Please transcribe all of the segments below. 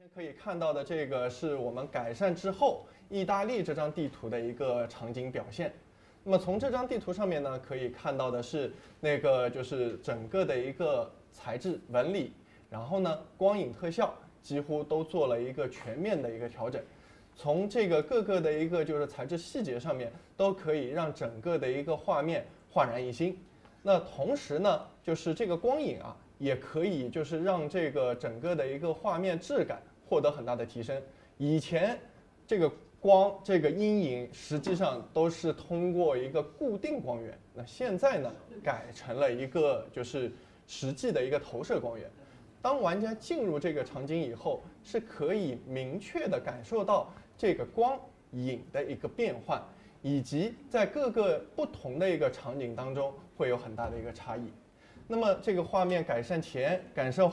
可以看到的这个是我们改善之后意大利这张地图的一个场景表现。那么从这张地图上面呢，可以看到的是那个就是整个的一个材质纹理，然后呢光影特效几乎都做了一个全面的一个调整。从这个各个的一个就是材质细节上面，都可以让整个的一个画面焕然一新。那同时呢，就是这个光影啊，也可以就是让这个整个的一个画面质感获得很大的提升。以前这个光这个阴影实际上都是通过一个固定光源，那现在呢改成了一个就是实际的一个投射光源。当玩家进入这个场景以后，是可以明确的感受到这个光影的一个变换，以及在各个不同的一个场景当中会有很大的一个差异。那么这个画面改善前、改善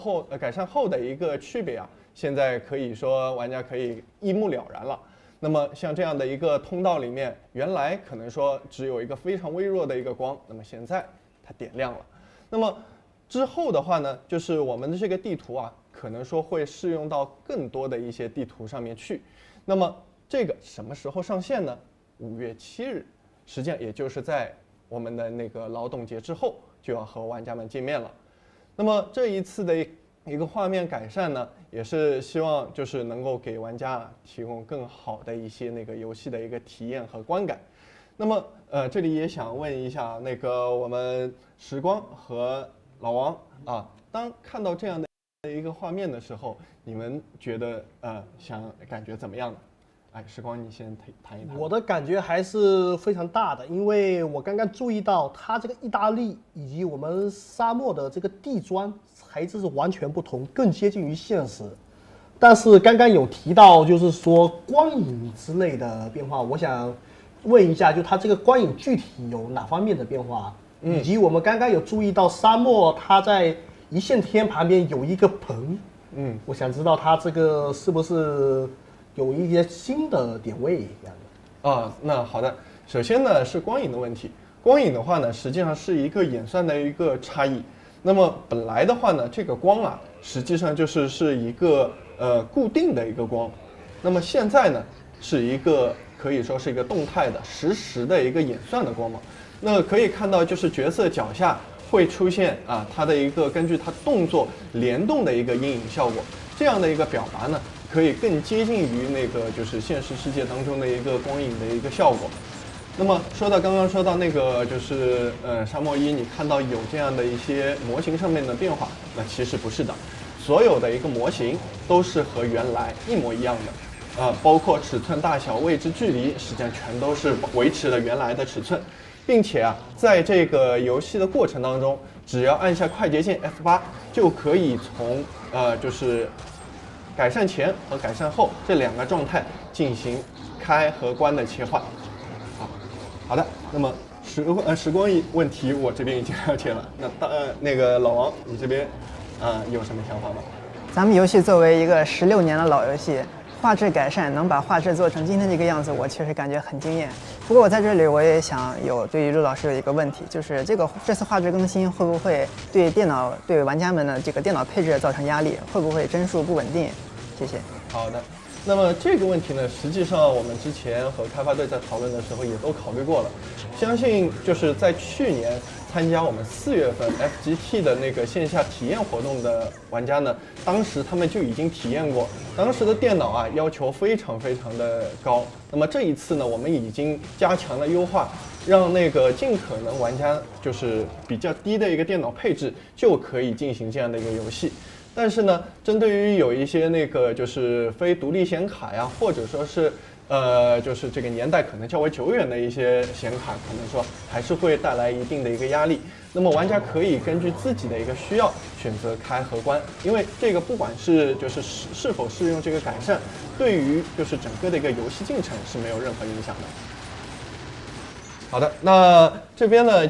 后的一个区别啊，现在可以说玩家可以一目了然了。那么像这样的一个通道里面，原来可能说只有一个非常微弱的一个光，那么现在它点亮了。那么之后的话呢，就是我们的这个地图啊，可能说会适用到更多的一些地图上面去。那么这个什么时候上线呢？5月7日，实际上也就是在我们的那个劳动节之后就要和玩家们见面了。那么这一次的一个画面改善呢，也是希望就是能够给玩家提供更好的一些那个游戏的一个体验和观感。那么这里也想问一下那个我们时光和老王啊，当看到这样的一个画面的时候，你们觉得感觉怎么样呢？哎，时光你先谈一谈。我的感觉还是非常大的，因为我刚刚注意到它这个意大利以及我们沙漠的这个地砖材质是完全不同，更接近于现实。但是刚刚有提到就是说光影之类的变化，我想问一下，就它这个光影具体有哪方面的变化？以及我们刚刚有注意到沙漠它在一线天旁边有一个棚，我想知道它这个是不是有一些新的点位一样的。那好的，首先呢是光影的问题。光影的话呢，实际上是一个演算的一个差异。那么本来的话呢，这个光啊，实际上是一个固定的一个光。那么现在呢，是一个可以说是一个动态的、实时的一个演算的光芒。那可以看到，就是角色脚下会出现它的一个根据它动作联动的一个阴影效果。这样的一个表达呢，可以更接近于那个就是现实世界当中的一个光影的一个效果。那么刚刚说到那个就是沙漠一，你看到有这样的一些模型上面的变化，那其实不是的，所有的一个模型都是和原来一模一样的，包括尺寸大小、位置、距离，实际上全都是维持了原来的尺寸，并且在这个游戏的过程当中，只要按下快捷键 F8，就可以从就是改善前和改善后这2个状态进行开和关的切换。好的，那么时光问题我这边已经了解了。那个老王，你这边有什么想法吗？咱们游戏作为一个16年的老游戏，画质改善能把画质做成今天这个样子，我确实感觉很惊艳。不过我在这里我也想对于陆老师有一个问题，就是这次画质更新会不会对玩家们的这个电脑配置造成压力？会不会帧数不稳定？谢谢。好的。那么这个问题呢，实际上我们之前和开发队在讨论的时候也都考虑过了。相信就是在去年参加我们4月份 FGT 的那个线下体验活动的玩家呢，当时他们就已经体验过，当时的电脑要求非常非常的高。那么这一次呢，我们已经加强了优化，让那个尽可能玩家就是比较低的一个电脑配置就可以进行这样的一个游戏。但是呢，针对于有一些那个就是非独立显卡呀，或者说是就是这个年代可能较为久远的一些显卡，可能说还是会带来一定的一个压力。那么玩家可以根据自己的一个需要选择开和关，因为这个不管是就是是否适用这个改善，对于就是整个的一个游戏进程是没有任何影响的。好的，那这边呢